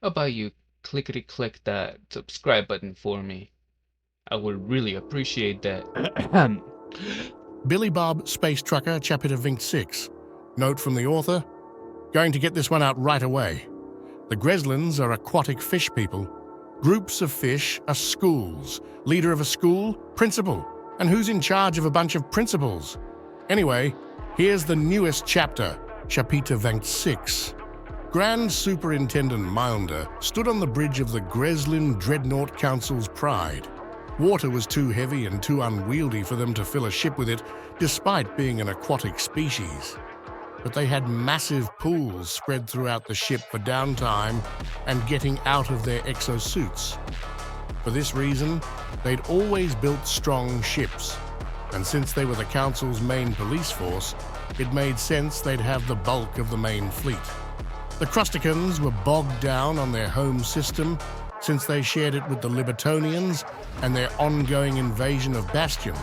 How about you clickety-click that subscribe button for me? I would really appreciate that. Billy Bob Space Trucker Chapter Vinct 6. Note from the author. Going to get this one out right away. The Greslins are aquatic fish people. Groups of fish are schools. Leader of a school, principal. And who's in charge of a bunch of principals? Anyway, here's the newest chapter, Chapter Vinct 6. Grand Superintendent Maunder stood on the bridge of the Greslin Dreadnought Council's Pride. Water was too heavy and too unwieldy for them to fill a ship with it, despite being an aquatic species. But they had massive pools spread throughout the ship for downtime and getting out of their exosuits. For this reason, they'd always built strong ships, and since they were the Council's main police force, it made sense they'd have the bulk of the main fleet. The Crusticans were bogged down on their home system since they shared it with the Libertonians and their ongoing invasion of Bastion,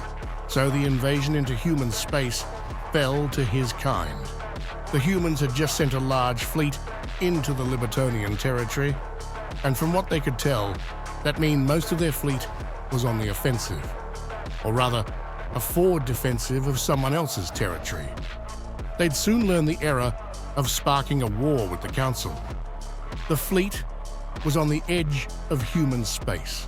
so the invasion into human space fell to his kind. The humans had just sent a large fleet into the Libertonian territory, and from what they could tell, that meant most of their fleet was on the offensive, or rather, a forward defensive of someone else's territory. They'd soon learn the error of sparking a war with the Council. The fleet was on the edge of human space.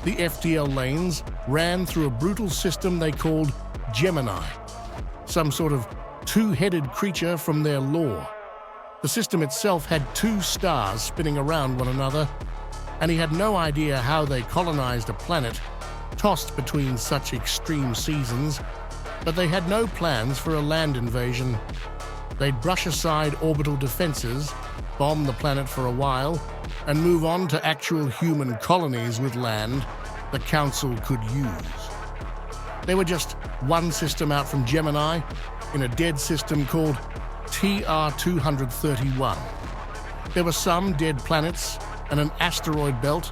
The FTL lanes ran through a brutal system they called Gemini, some sort of two-headed creature from their lore. The system itself had two stars spinning around one another, and he had no idea how they colonized a planet tossed between such extreme seasons, but they had no plans for a land invasion. They'd brush aside orbital defenses, bomb the planet for a while, and move on to actual human colonies with land the Council could use. They were just one system out from Gemini in a dead system called TR-231. There were some dead planets and an asteroid belt,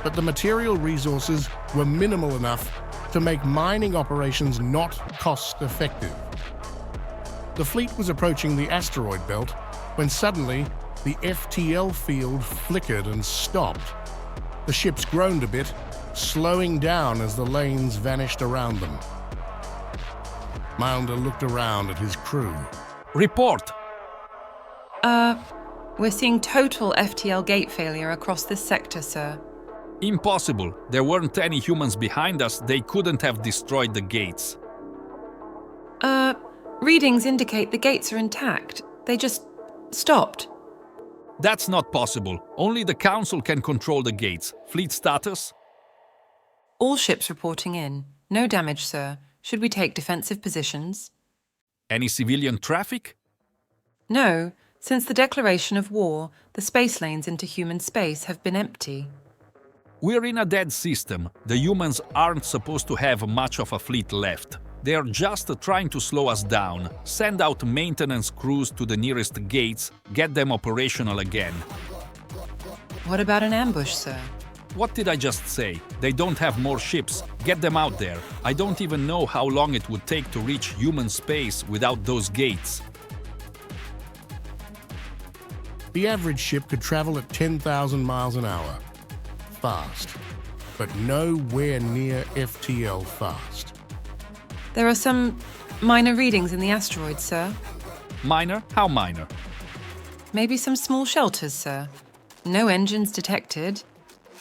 but the material resources were minimal enough to make mining operations not cost-effective. The fleet was approaching the asteroid belt when suddenly the FTL field flickered and stopped. The ships groaned a bit, slowing down as the lanes vanished around them. Maunder looked around at his crew. Report! We're seeing total FTL gate failure across this sector, sir. Impossible. There weren't any humans behind us. They couldn't have destroyed the gates. Readings indicate the gates are intact. They just stopped. That's not possible. Only the Council can control the gates. Fleet status? All ships reporting in. No damage, sir. Should we take defensive positions? Any civilian traffic? No. Since the declaration of war, the space lanes into human space have been empty. We're in a dead system. The humans aren't supposed to have much of a fleet left. They're just trying to slow us down, send out maintenance crews to the nearest gates, get them operational again. What about an ambush, sir? What did I just say? They don't have more ships. Get them out there. I don't even know how long it would take to reach human space without those gates. The average ship could travel at 10,000 miles an hour. Fast, but nowhere near FTL fast. There are some minor readings in the asteroid, sir. Minor? How minor? Maybe some small shelters, sir. No engines detected.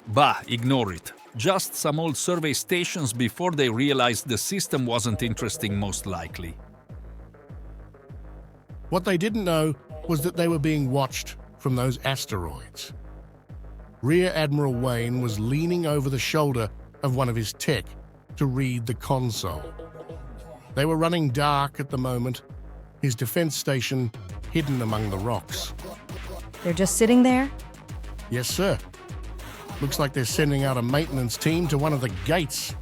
Bah, ignore it. Just some old survey stations before they realized the system wasn't interesting, most likely. What they didn't know was that they were being watched from those asteroids. Rear Admiral Wayne was leaning over the shoulder of one of his tech to read the console. They were running dark at the moment, his defense station hidden among the rocks. They're just sitting there? Yes, sir. Looks like they're sending out a maintenance team to one of the gates.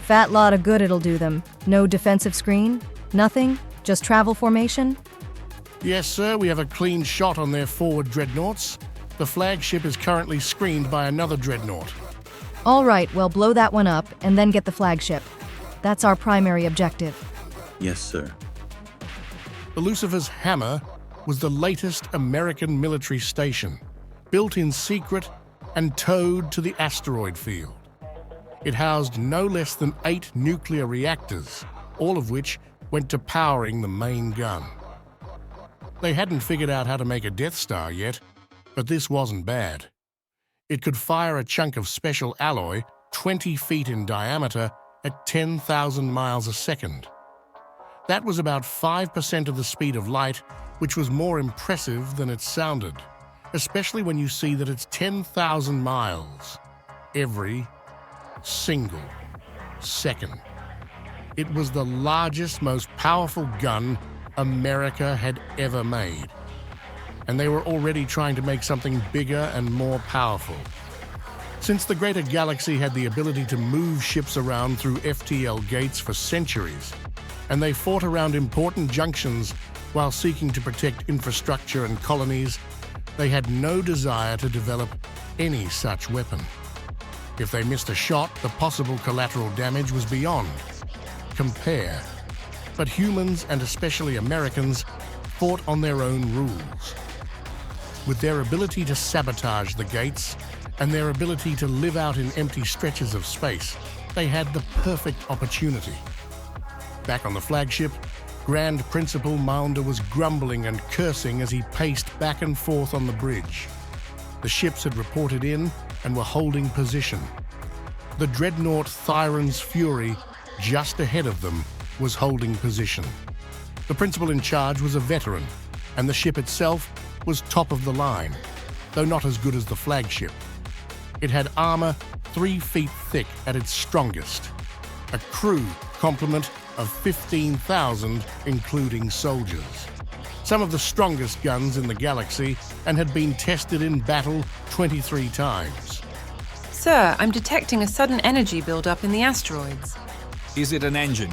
Fat lot of good it'll do them. No defensive screen? Nothing? Just travel formation? Yes, sir, we have a clean shot on their forward dreadnoughts. The flagship is currently screened by another dreadnought. All right, well, blow that one up and then get the flagship. That's our primary objective. Yes, sir. The Lucifer's Hammer was the latest American military station. built in secret and towed to the asteroid field. It housed no less than 8 nuclear reactors, all of which went to powering the main gun. They hadn't figured out how to make a Death Star yet, but this wasn't bad. It could fire a chunk of special alloy 20 feet in diameter at 10,000 miles a second. That was about 5% of the speed of light, which was more impressive than it sounded, especially when you see that it's 10,000 miles every single second. It was the largest, most powerful gun America had ever made. And they were already trying to make something bigger and more powerful. Since the greater galaxy had the ability to move ships around through FTL gates for centuries, and they fought around important junctions while seeking to protect infrastructure and colonies, they had no desire to develop any such weapon. If they missed a shot, the possible collateral damage was beyond compare. But humans, and especially Americans, fought on their own rules. With their ability to sabotage the gates and their ability to live out in empty stretches of space, they had the perfect opportunity. Back on the flagship, Grand Principal Maunder was grumbling and cursing as he paced back and forth on the bridge. The ships had reported in and were holding position. The dreadnought Thyron's Fury, just ahead of them, was holding position. The principal in charge was a veteran, and the ship itself was top of the line, though not as good as the flagship. It had armor 3 feet thick at its strongest, a crew complement of 15,000, including soldiers. Some of the strongest guns in the galaxy, and had been tested in battle 23 times. Sir, I'm detecting a sudden energy build-up in the asteroids. Is it an engine?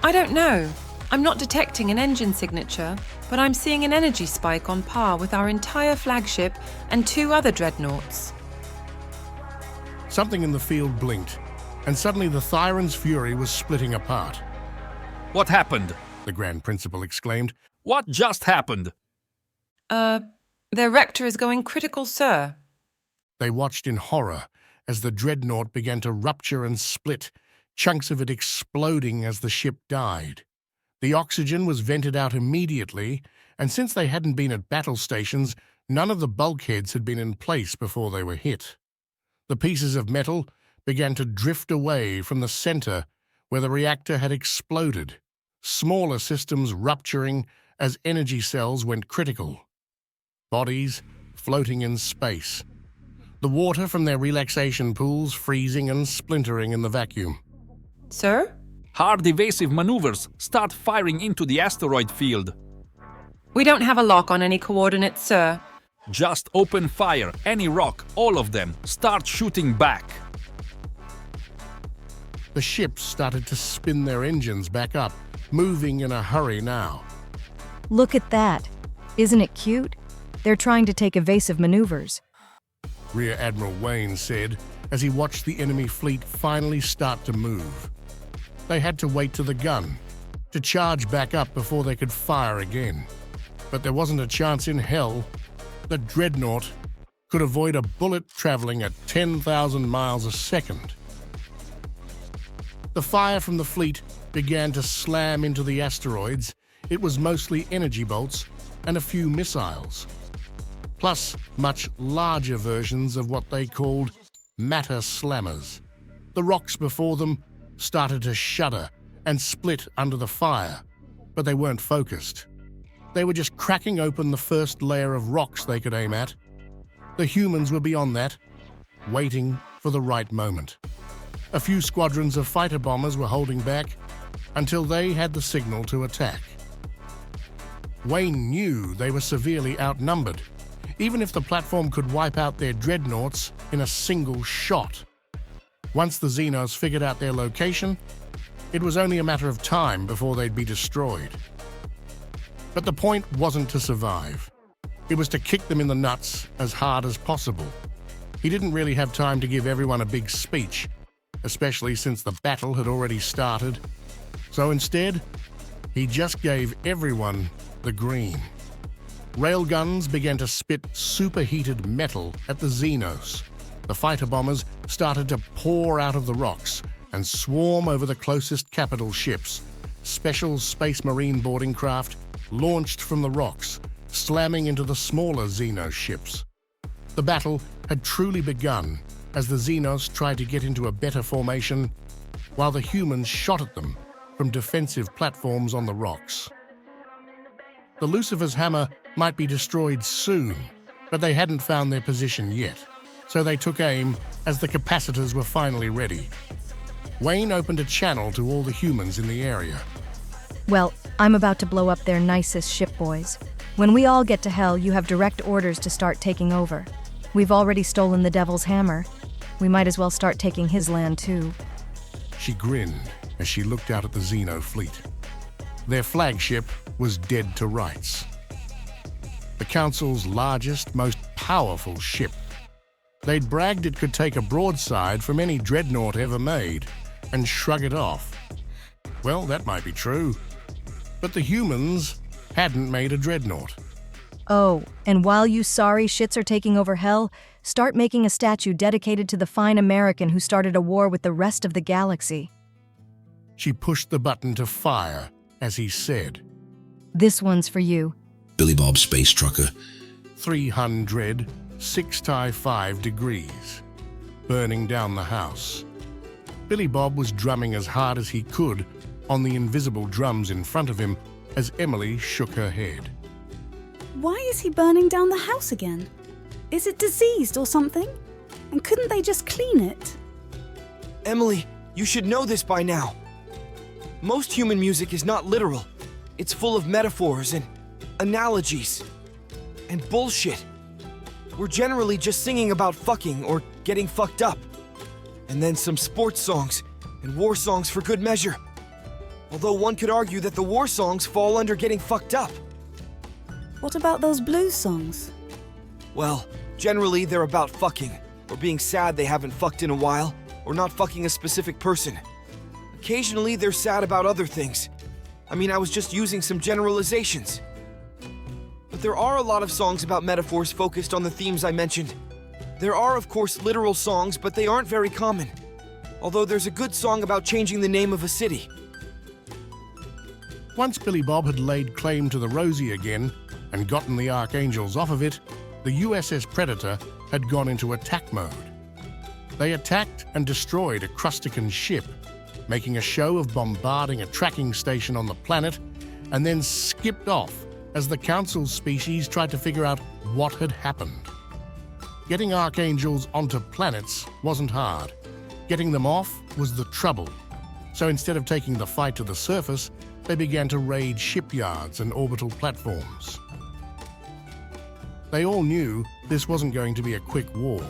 I don't know. I'm not detecting an engine signature, but I'm seeing an energy spike on par with our entire flagship and 2 other dreadnoughts. Something in the field blinked, and suddenly the Thyron's Fury was splitting apart. What happened? The Grand Principal exclaimed. What just happened? Their rector is going critical, sir. They watched in horror as the dreadnought began to rupture and split, chunks of it exploding as the ship died. The oxygen was vented out immediately, and since they hadn't been at battle stations, none of the bulkheads had been in place before they were hit. The pieces of metal began to drift away from the center where the reactor had exploded, smaller systems rupturing as energy cells went critical. Bodies floating in space. The water from their relaxation pools freezing and splintering in the vacuum. Sir? Hard evasive maneuvers. Start firing into the asteroid field. We don't have a lock on any coordinates, sir. Just open fire. Any rock, all of them. Start shooting back. The ships started to spin their engines back up, moving in a hurry now. Look at that. Isn't it cute? They're trying to take evasive maneuvers. Rear Admiral Wayne said as he watched the enemy fleet finally start to move. They had to wait to the gun, to charge back up before they could fire again. But there wasn't a chance in hell the dreadnought could avoid a bullet traveling at 10,000 miles a second. The fire from the fleet began to slam into the asteroids. It was mostly energy bolts and a few missiles, plus much larger versions of what they called matter slammers. The rocks before them started to shudder and split under the fire, but they weren't focused. They were just cracking open the first layer of rocks they could aim at. The humans were beyond that, waiting for the right moment. A few squadrons of fighter bombers were holding back until they had the signal to attack. Wayne knew they were severely outnumbered, even if the platform could wipe out their dreadnoughts in a single shot. Once the Xenos figured out their location, it was only a matter of time before they'd be destroyed. But the point wasn't to survive. It was to kick them in the nuts as hard as possible. He didn't really have time to give everyone a big speech, especially since the battle had already started. So instead, he just gave everyone the green. Railguns began to spit superheated metal at the Xenos. The fighter bombers started to pour out of the rocks and swarm over the closest capital ships. Special Space Marine boarding craft launched from the rocks, slamming into the smaller Xenos ships. The battle had truly begun as the Xenos tried to get into a better formation, while the humans shot at them from defensive platforms on the rocks. The Lucifer's hammer might be destroyed soon, but they hadn't found their position yet, so they took aim as the capacitors were finally ready. Wayne opened a channel to all the humans in the area. Well, I'm about to blow up their nicest ship, boys. When we all get to hell, you have direct orders to start taking over. We've already stolen the Devil's hammer. We might as well start taking his land, too. She grinned as she looked out at the Xeno fleet. Their flagship was dead to rights. The Council's largest, most powerful ship. They'd bragged it could take a broadside from any dreadnought ever made and shrug it off. Well, that might be true. But the humans hadn't made a dreadnought. Oh, and while you sorry shits are taking over hell, start making a statue dedicated to the fine American who started a war with the rest of the galaxy. She pushed the button to fire as he said, This one's for you. Billy Bob Space Trucker. 365 degrees, burning down the house. Billy Bob was drumming as hard as he could on the invisible drums in front of him as Emily shook her head. Why is he burning down the house again? Is it diseased or something? And couldn't they just clean it? Emily, you should know this by now. Most human music is not literal. It's full of metaphors and analogies and bullshit. We're generally just singing about fucking or getting fucked up. And then some sports songs and war songs for good measure. Although one could argue that the war songs fall under getting fucked up. What about those blues songs? Well, generally they're about fucking, or being sad they haven't fucked in a while, or not fucking a specific person. Occasionally they're sad about other things. I mean, I was just using some generalizations. But there are a lot of songs about metaphors focused on the themes I mentioned. There are, of course, literal songs, but they aren't very common. Although there's a good song about changing the name of a city. Once Billy Bob had laid claim to the Rosie again and gotten the Archangels off of it, the USS Predator had gone into attack mode. They attacked and destroyed a Crustican ship, making a show of bombarding a tracking station on the planet, and then skipped off as the Council's species tried to figure out what had happened. Getting Archangels onto planets wasn't hard. Getting them off was the trouble. So instead of taking the fight to the surface, they began to raid shipyards and orbital platforms. They all knew this wasn't going to be a quick war,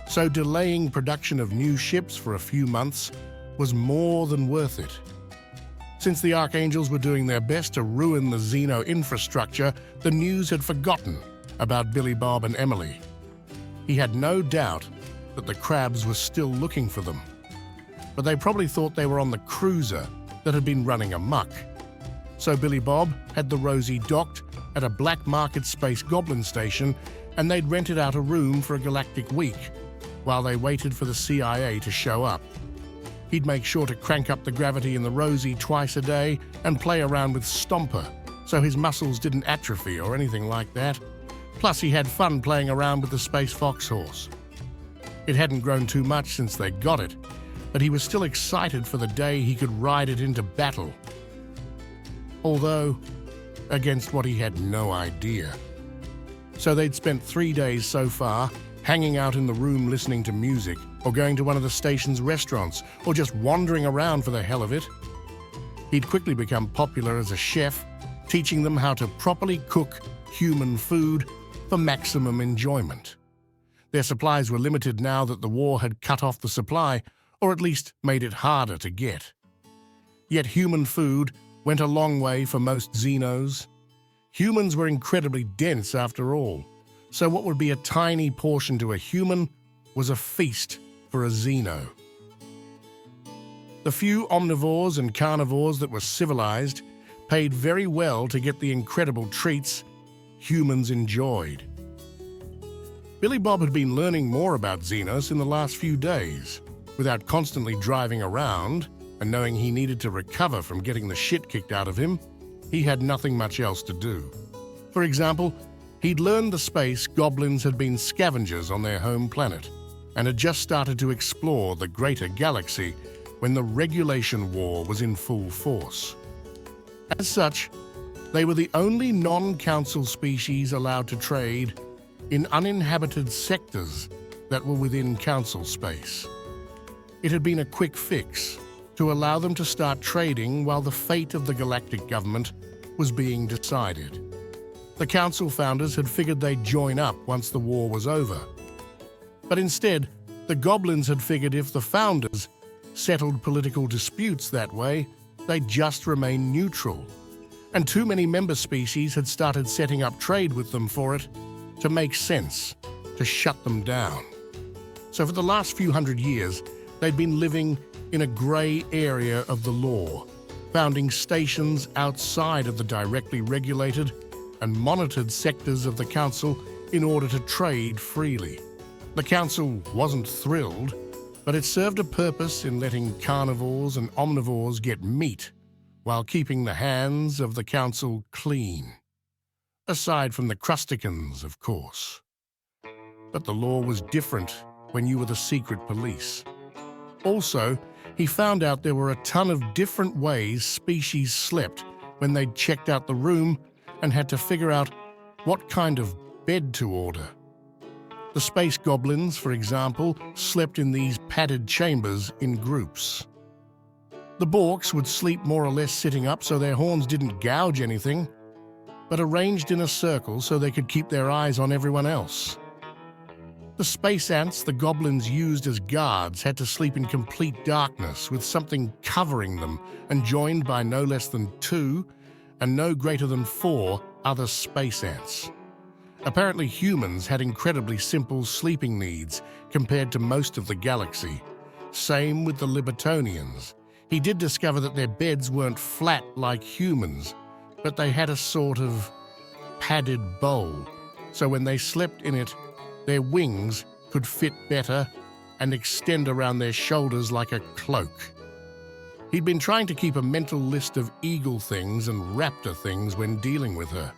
so delaying production of new ships for a few months was more than worth it. Since the Archangels were doing their best to ruin the Xeno infrastructure, the news had forgotten about Billy Bob and Emily. He had no doubt that the crabs were still looking for them, but they probably thought they were on the cruiser that had been running amok. So Billy Bob had the Rosie docked at a black market space goblin station, and they'd rented out a room for a galactic week while they waited for the CIA to show up. He'd make sure to crank up the gravity in the Rosie twice a day and play around with Stomper so his muscles didn't atrophy or anything like that. Plus, he had fun playing around with the Space Foxhorse. It hadn't grown too much since they got it, but he was still excited for the day he could ride it into battle. Although, against what he had no idea. So they'd spent 3 days so far hanging out in the room listening to music, or going to one of the station's restaurants, or just wandering around for the hell of it. He'd quickly become popular as a chef, teaching them how to properly cook human food for maximum enjoyment. Their supplies were limited now that the war had cut off the supply, or at least made it harder to get. Yet human food went a long way for most Xenos. Humans were incredibly dense after all, so what would be a tiny portion to a human was a feast for a Xeno. The few omnivores and carnivores that were civilized paid very well to get the incredible treats, humans enjoyed. Billy Bob had been learning more about Xenos in the last few days. Without constantly driving around and knowing he needed to recover from getting the shit kicked out of him, he had nothing much else to do. For example, he'd learned the space goblins had been scavengers on their home planet and had just started to explore the greater galaxy when the regulation war was in full force. As such, they were the only non-council species allowed to trade in uninhabited sectors that were within council space. It had been a quick fix to allow them to start trading while the fate of the galactic government was being decided. The council founders had figured they'd join up once the war was over. But instead, the goblins had figured if the founders settled political disputes that way, they'd just remain neutral. And too many member species had started setting up trade with them for it to make sense, to shut them down. So for the last few hundred years, they'd been living in a grey area of the law, founding stations outside of the directly regulated and monitored sectors of the council in order to trade freely. The council wasn't thrilled, but it served a purpose in letting carnivores and omnivores get meat while keeping the hands of the council clean. Aside from the crusticans, of course. But the law was different when you were the secret police. Also, he found out there were a ton of different ways species slept when they'd checked out the room and had to figure out what kind of bed to order. The space goblins, for example, slept in these padded chambers in groups. The Borks would sleep more or less sitting up so their horns didn't gouge anything, but arranged in a circle so they could keep their eyes on everyone else. The space ants the goblins used as guards had to sleep in complete darkness with something covering them and joined by no less than 2 and no greater than 4 other space ants. Apparently humans had incredibly simple sleeping needs compared to most of the galaxy. Same with the Libertonians. He did discover that their beds weren't flat like humans, but they had a sort of padded bowl, so when they slept in it, their wings could fit better and extend around their shoulders like a cloak. He'd been trying to keep a mental list of eagle things and raptor things when dealing with her.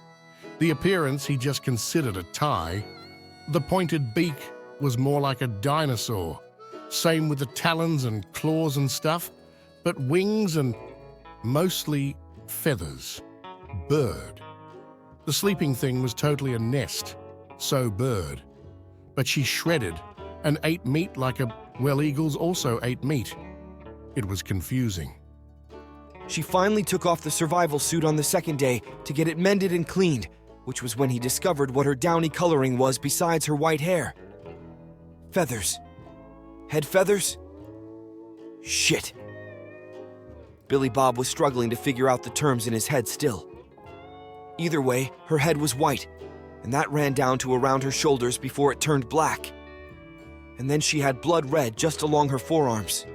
The appearance he just considered a tie. The pointed beak was more like a dinosaur. Same with the talons and claws and stuff, but wings and mostly feathers. Bird. The sleeping thing was totally a nest, so bird. But she shredded and ate meat like eagles also ate meat. It was confusing. She finally took off the survival suit on the second day to get it mended and cleaned, which was when he discovered what her downy coloring was besides her white hair. Feathers. Head feathers? Shit. Billy Bob was struggling to figure out the terms in his head still. Either way, her head was white, and that ran down to around her shoulders before it turned black. And then she had blood red just along her forearms.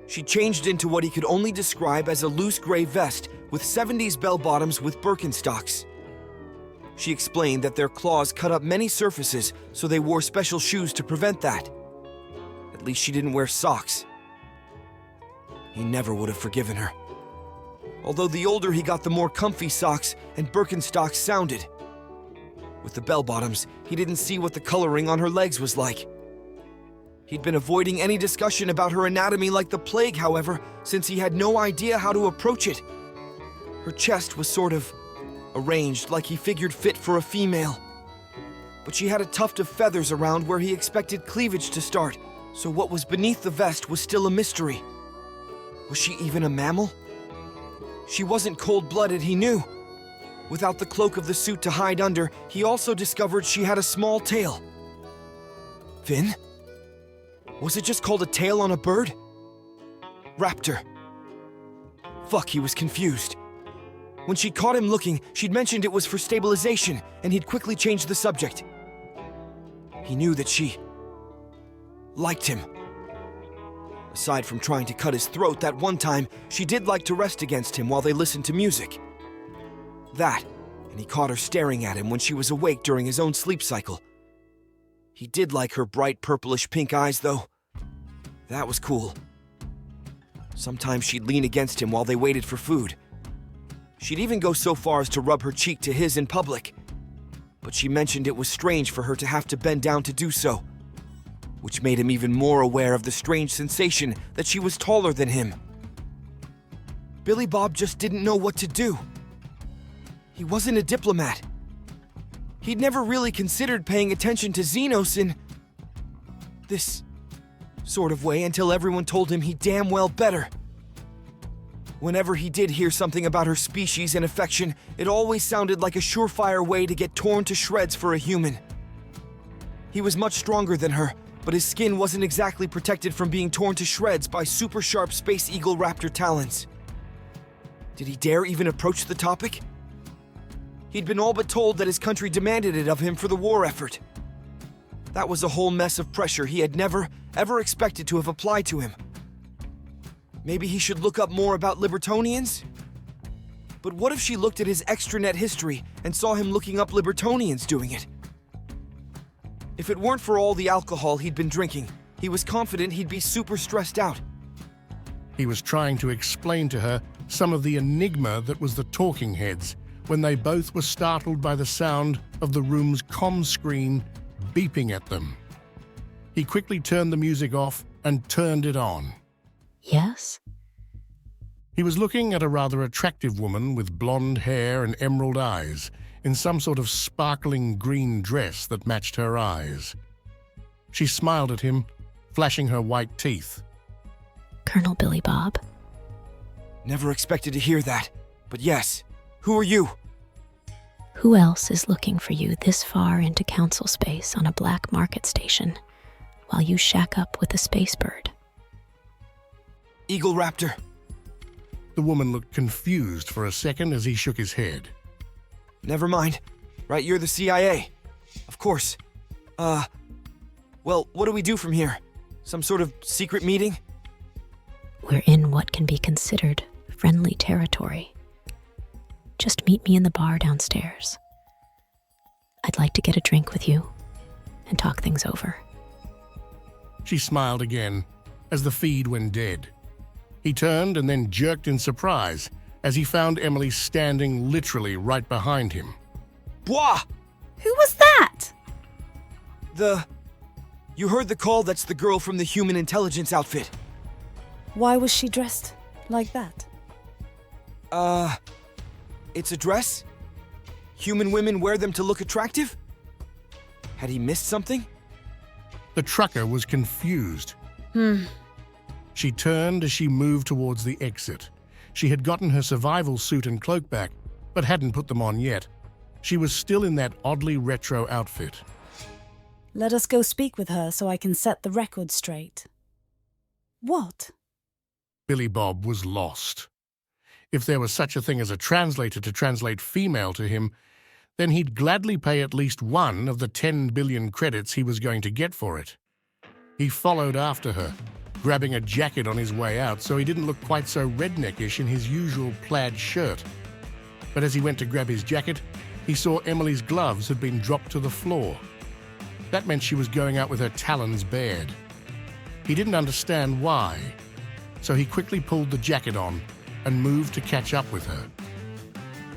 She changed into what he could only describe as a loose gray vest with 70s bell-bottoms with Birkenstocks. She explained that their claws cut up many surfaces, so they wore special shoes to prevent that. At least she didn't wear socks. He never would have forgiven her. Although the older he got, the more comfy socks and Birkenstocks sounded. With the bell-bottoms, he didn't see what the coloring on her legs was like. He'd been avoiding any discussion about her anatomy like the plague, however, since he had no idea how to approach it. Her chest was sort of arranged like he figured fit for a female. But she had a tuft of feathers around where he expected cleavage to start, so what was beneath the vest was still a mystery. Was she even a mammal? She wasn't cold-blooded, he knew. Without the cloak of the suit to hide under, he also discovered she had a small tail. Fin? Was it just called a tail on a bird? Raptor. Fuck, he was confused. When she caught him looking, she'd mentioned it was for stabilization, and he'd quickly changed the subject. He knew that she liked him. Aside from trying to cut his throat that one time, she did like to rest against him while they listened to music. That, and he caught her staring at him when she was awake during his own sleep cycle. He did like her bright purplish pink eyes, though. That was cool. Sometimes she'd lean against him while they waited for food. She'd even go so far as to rub her cheek to his in public. But she mentioned it was strange for her to have to bend down to do so, which made him even more aware of the strange sensation that she was taller than him. Billy Bob just didn't know what to do. He wasn't a diplomat. He'd never really considered paying attention to Xenos in this sort of way until everyone told him he damn well better. Whenever he did hear something about her species and affection, it always sounded like a surefire way to get torn to shreds for a human. He was much stronger than her, but his skin wasn't exactly protected from being torn to shreds by super sharp Space Eagle Raptor talons. Did he dare even approach the topic? He'd been all but told that his country demanded it of him for the war effort. That was a whole mess of pressure he had never, ever expected to have applied to him. Maybe he should look up more about Libertonians? But what if she looked at his extranet history and saw him looking up Libertonians doing it? If it weren't for all the alcohol he'd been drinking, he was confident he'd be super stressed out. He was trying to explain to her some of the enigma that was the talking heads when they both were startled by the sound of the room's comm screen beeping at them. He quickly turned the music off and turned it on. Yes? He was looking at a rather attractive woman with blonde hair and emerald eyes in some sort of sparkling green dress that matched her eyes. She smiled at him, flashing her white teeth. Colonel Billy Bob. Never expected to hear that, but yes. Who are you? Who else is looking for you this far into council space on a black market station while you shack up with a space bird? Eagle Raptor. The woman looked confused for a second as he shook his head. Never mind. Right, you're the CIA. Of course. Well, what do we do from here? Some sort of secret meeting? We're in what can be considered friendly territory. Just meet me in the bar downstairs. I'd like to get a drink with you and talk things over. She smiled again as the feed went dead. He turned and then jerked in surprise as he found Emily standing literally right behind him. Bwah! Who was that? You heard the call. That's the girl from the human intelligence outfit. Why was she dressed like that? It's a dress? Human women wear them to look attractive? Had he missed something? The trucker was confused. She turned as she moved towards the exit. She had gotten her survival suit and cloak back, but hadn't put them on yet. She was still in that oddly retro outfit. Let us go speak with her so I can set the record straight. What? Billy Bob was lost. If there was such a thing as a translator to translate female to him, then he'd gladly pay at least one of the 10 billion credits he was going to get for it. He followed after her, grabbing a jacket on his way out so he didn't look quite so redneckish in his usual plaid shirt. But as he went to grab his jacket, he saw Emily's gloves had been dropped to the floor. That meant she was going out with her talons bared. He didn't understand why, so he quickly pulled the jacket on and moved to catch up with her.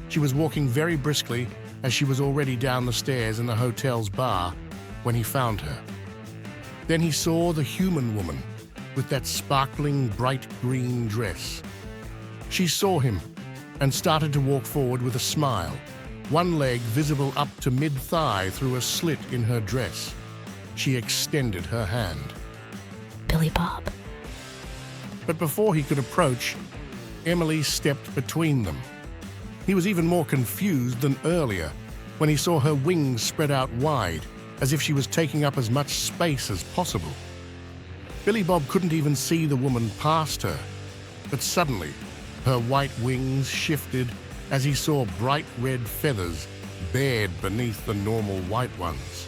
She was walking very briskly as she was already down the stairs in the hotel's bar when he found her. Then he saw the human woman with that sparkling bright green dress. She saw him and started to walk forward with a smile, one leg visible up to mid-thigh through a slit in her dress. She extended her hand. Billy Bob. But before he could approach, Emily stepped between them. He was even more confused than earlier when he saw her wings spread out wide, as if she was taking up as much space as possible. Billy Bob couldn't even see the woman past her, but suddenly her white wings shifted as he saw bright red feathers bared beneath the normal white ones.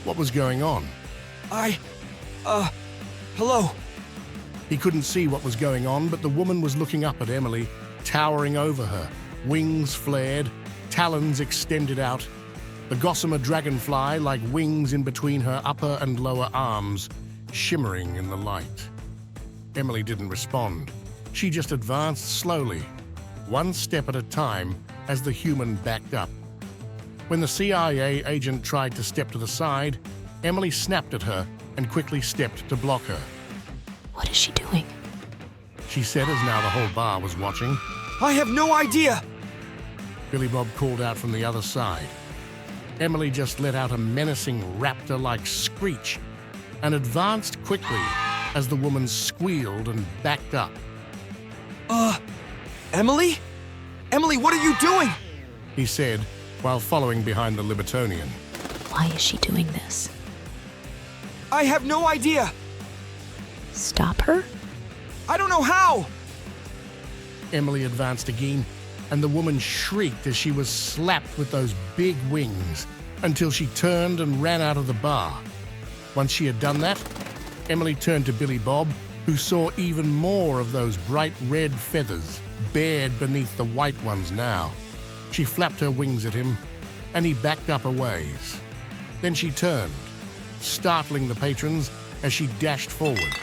What was going on? Hello? He couldn't see what was going on, but the woman was looking up at Emily, towering over her, wings flared, talons extended out, the gossamer dragonfly like wings in between her upper and lower arms, shimmering in the light. Emily didn't respond. She just advanced slowly, one step at a time, as the human backed up. When the CIA agent tried to step to the side, Emily snapped at her and quickly stepped to block her. What is she doing? She said as now the whole bar was watching. I have no idea! Billy Bob called out from the other side. Emily just let out a menacing raptor-like screech and advanced quickly as the woman squealed and backed up. Emily? Emily, what are you doing? He said while following behind the Libertonian. Why is she doing this? I have no idea! Stop her? I don't know how! Emily advanced again, and the woman shrieked as she was slapped with those big wings until she turned and ran out of the bar. Once she had done that, Emily turned to Billy Bob, who saw even more of those bright red feathers bared beneath the white ones now. She flapped her wings at him, and he backed up a ways. Then she turned, startling the patrons as she dashed forward,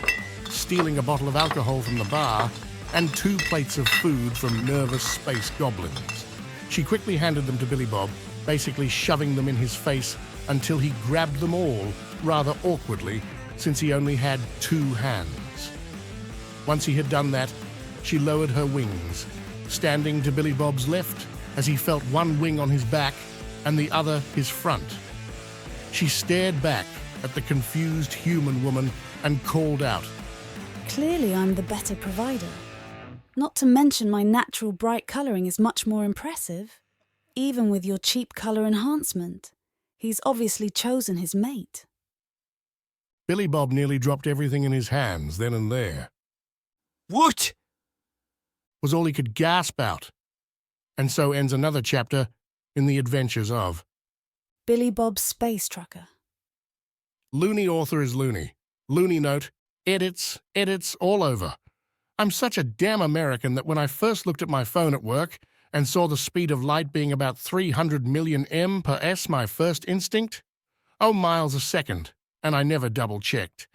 stealing a bottle of alcohol from the bar and 2 plates of food from nervous space goblins. She quickly handed them to Billy Bob, basically shoving them in his face until he grabbed them all, rather awkwardly, since he only had 2 hands. Once he had done that, she lowered her wings, standing to Billy Bob's left as he felt one wing on his back and the other his front. She stared back at the confused human woman and called out, Clearly I'm the better provider. Not to mention my natural bright colouring is much more impressive. Even with your cheap colour enhancement, he's obviously chosen his mate. Billy Bob nearly dropped everything in his hands then and there. What? Was all he could gasp out. And so ends another chapter in the adventures of Billy Bob's Space Trucker. Loony author is loony. Loony note, edits, all over. I'm such a damn American that when I first looked at my phone at work and saw the speed of light being about 300 million m per s, my first instinct? Oh, miles a second, and I never double-checked.